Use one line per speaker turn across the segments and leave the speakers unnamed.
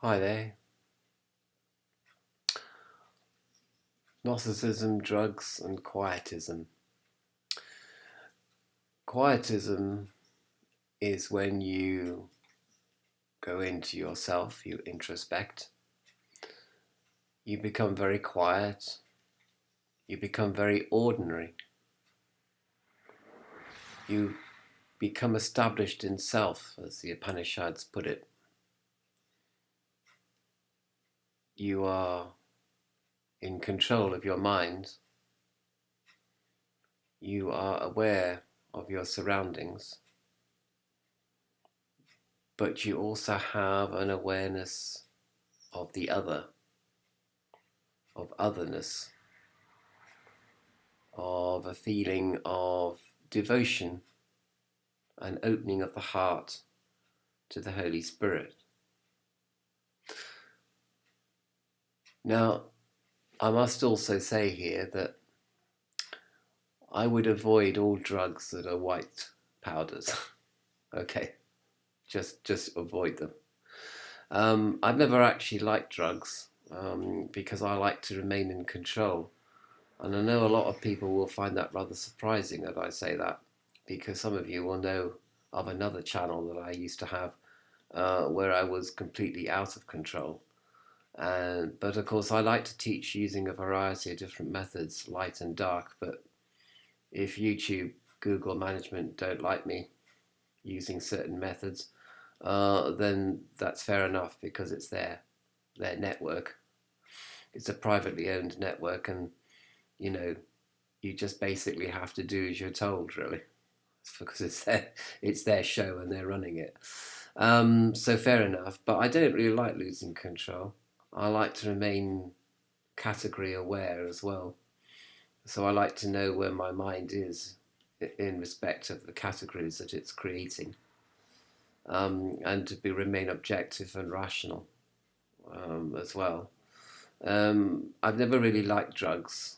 Hi there. Gnosticism, drugs, and Quietism. Quietism is when you go into yourself, you introspect, you become very quiet, you become very ordinary, you become established in self, as the Upanishads put it. You are in control of your mind, you are aware of your surroundings, but you also have an awareness of the other, of otherness, of a feeling of devotion and opening of the heart to the Holy Spirit. Now, I must also say here that I would avoid all drugs that are white powders. Okay, just avoid them. I've never actually liked drugs because I like to remain in control. And I know a lot of people will find that rather surprising that I say that, because some of you will know of another channel that I used to have where I was completely out of control. But of course, I like to teach using a variety of different methods, light and dark. But if YouTube, Google management don't like me using certain methods, then that's fair enough, because it's their network. It's a privately owned network, and you know, you just basically have to do as you're told, really. It's because it's their show and they're running it. So fair enough. But I don't really like losing control. I like to remain category aware as well. So I like to know where my mind is in respect of the categories that it's creating, and to remain objective and rational as well. I've never really liked drugs,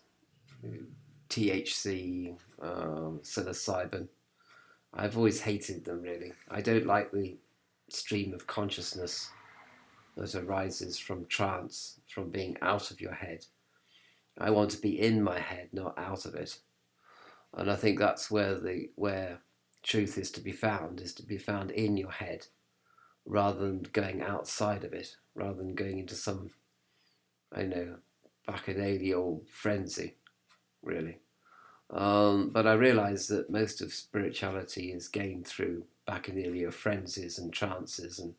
THC, psilocybin. I've always hated them, really. I don't like the stream of consciousness that arises from trance, from being out of your head. I want to be in my head, not out of it. And I think that's where truth is to be found in your head, rather than going outside of it, rather than going into some, I know, bacchanalial frenzy, really. But I realise that most of spirituality is gained through bacchanalian frenzies and trances, and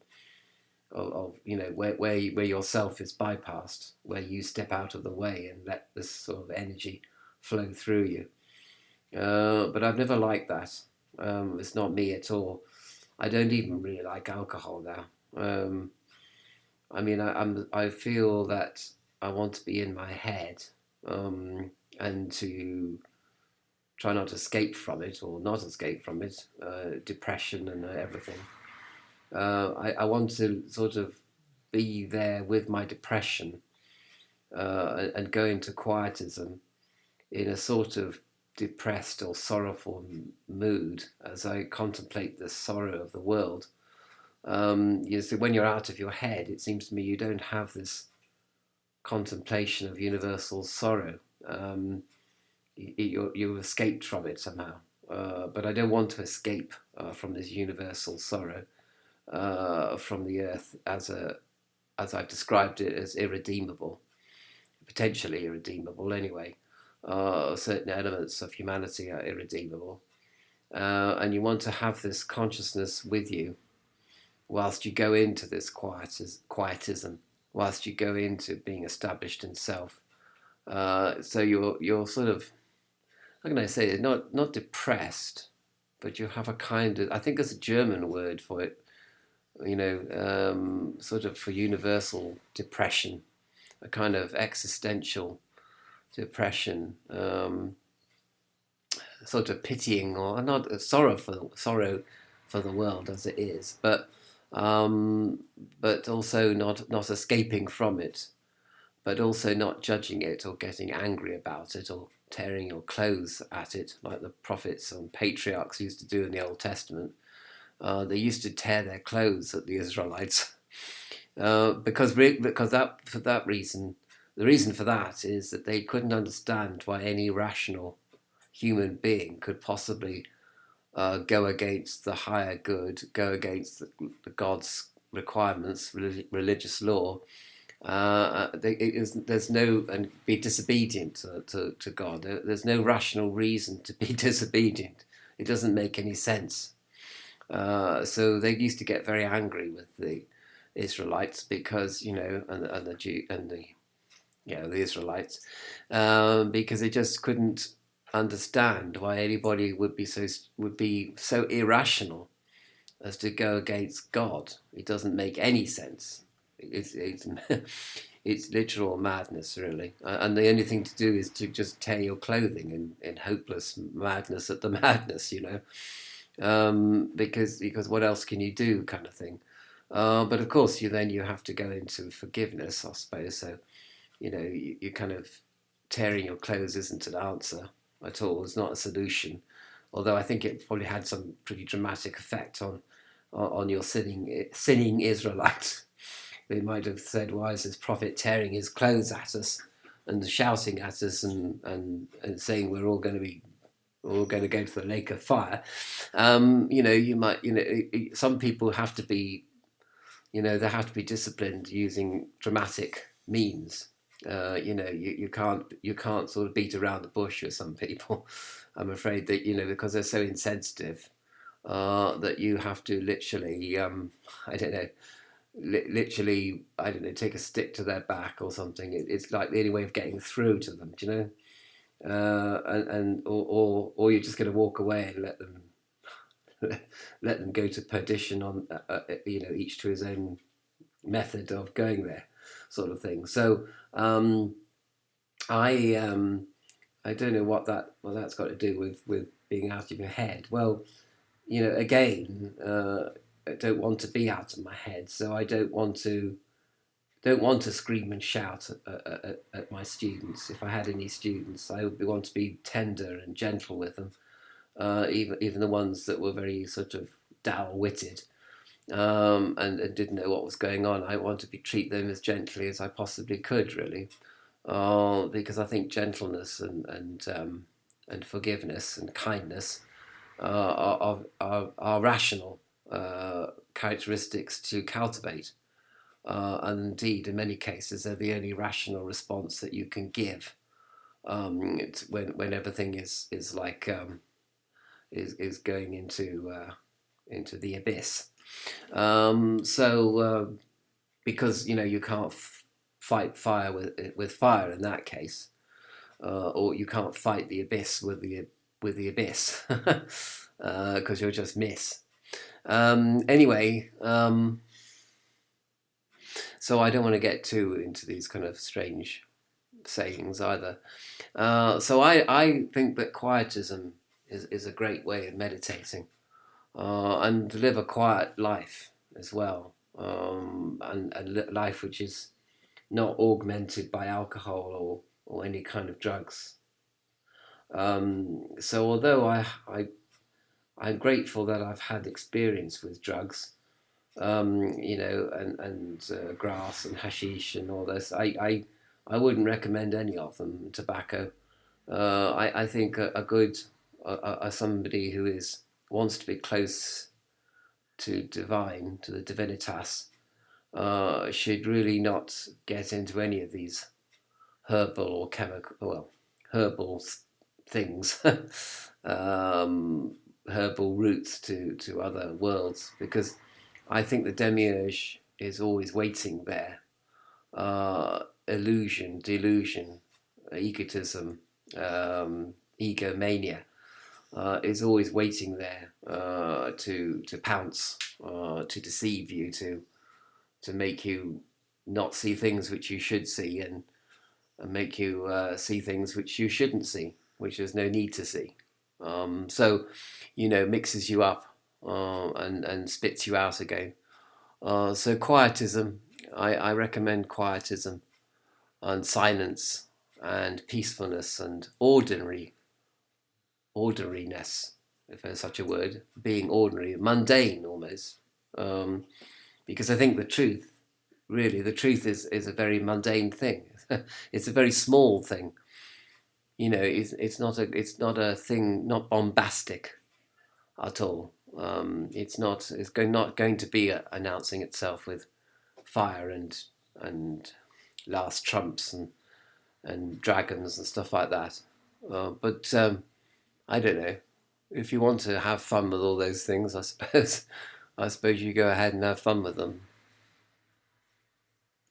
where yourself is bypassed, where you step out of the way and let this sort of energy flow through you. But I've never liked that. It's not me at all. I don't even really like alcohol now. I feel that I want to be in my head, and to try not to escape from it, or not escape from it, depression and everything. I want to sort of be there with my depression, and go into quietism in a sort of depressed or sorrowful mood as I contemplate the sorrow of the world. You see, when you're out of your head, it seems to me you don't have this contemplation of universal sorrow. You've escaped from it somehow. But I don't want to escape from this universal sorrow from the earth, as I've described it, as irredeemable, potentially irredeemable anyway. Certain elements of humanity are irredeemable. And you want to have this consciousness with you whilst you go into this quietism, whilst you go into being established in self. So you're sort of, how can I say it, not depressed, but you have a kind of, I think there's a German word for it, sort of for universal depression, a kind of existential depression, sort of pitying, or not sorrow for the world as it is, but also not escaping from it, but also not judging it or getting angry about it or tearing your clothes at it, like the prophets and patriarchs used to do in the Old Testament. They used to tear their clothes at the Israelites Because that for that reason, the reason for that is that they couldn't understand why any rational human being could possibly go against the higher good, go against the God's requirements, religious law. There's no, and be disobedient to God. There's no rational reason to be disobedient. It doesn't make any sense. So they used to get very angry with the Israelites because and the Jew and the Israelites because they just couldn't understand why anybody would be so irrational as to go against God. It doesn't make any sense. It's it's literal madness, really. And the only thing to do is to just tear your clothing in hopeless madness at the madness, because what else can you do, kind of thing. But of course, you have to go into forgiveness, I suppose. So you kind of tearing your clothes isn't an answer at all. It's not a solution. Although I think it probably had some pretty dramatic effect on your sinning Israelites. They might have said, "Why is this prophet tearing his clothes at us and shouting at us and saying we're all going to go to the lake of fire?" You might, some people have to be, they have to be disciplined using dramatic means. You can't sort of beat around the bush with some people. I'm afraid that because they're so insensitive that you have to literally, I don't know, take a stick to their back or something. It's like the only way of getting through to them. Do you know? Or you're just going to walk away and let them go to perdition on each to his own method of going there, sort of thing. So I don't know what that's got to do with being out of your head. Well, again, I don't want to be out of my head, so I don't want to scream and shout at my students. If I had any students, I would want to be tender and gentle with them, even the ones that were very sort of dull-witted and didn't know what was going on. I wanted to treat them as gently as I possibly could, really, because I think gentleness and forgiveness and kindness are rational characteristics to cultivate. And indeed, in many cases, they're the only rational response that you can give when everything is like is going into the abyss. Because you can't fight fire with fire in that case, or you can't fight the abyss with the abyss because you'll just miss. Anyway. So I don't want to get too into these kind of strange sayings either. So I think that quietism is a great way of meditating and to live a quiet life as well, and life which is not augmented by alcohol or any kind of drugs. So although I'm grateful that I've had experience with drugs, and grass and hashish and all this. I wouldn't recommend any of them. Tobacco. I think a good somebody who wants to be close to divine, to the divinitas, should really not get into any of these herbal or herbal things, herbal routes to other worlds, because I think the demiurge is always waiting there. Illusion, delusion, egotism, egomania is always waiting there to pounce, to deceive you, to make you not see things which you should see, and make you see things which you shouldn't see, which there's no need to see. So, mixes you up and spits you out again. So quietism, I recommend quietism and silence and peacefulness and ordinariness, if there's such a word, being ordinary, mundane almost, because I think the truth really. The truth is a very mundane thing. It's a very small thing. You know, it's not a thing, not bombastic at all. Not going to be announcing itself with fire and last trumps and dragons and stuff like that. But I don't know. If you want to have fun with all those things, I suppose I suppose you go ahead and have fun with them.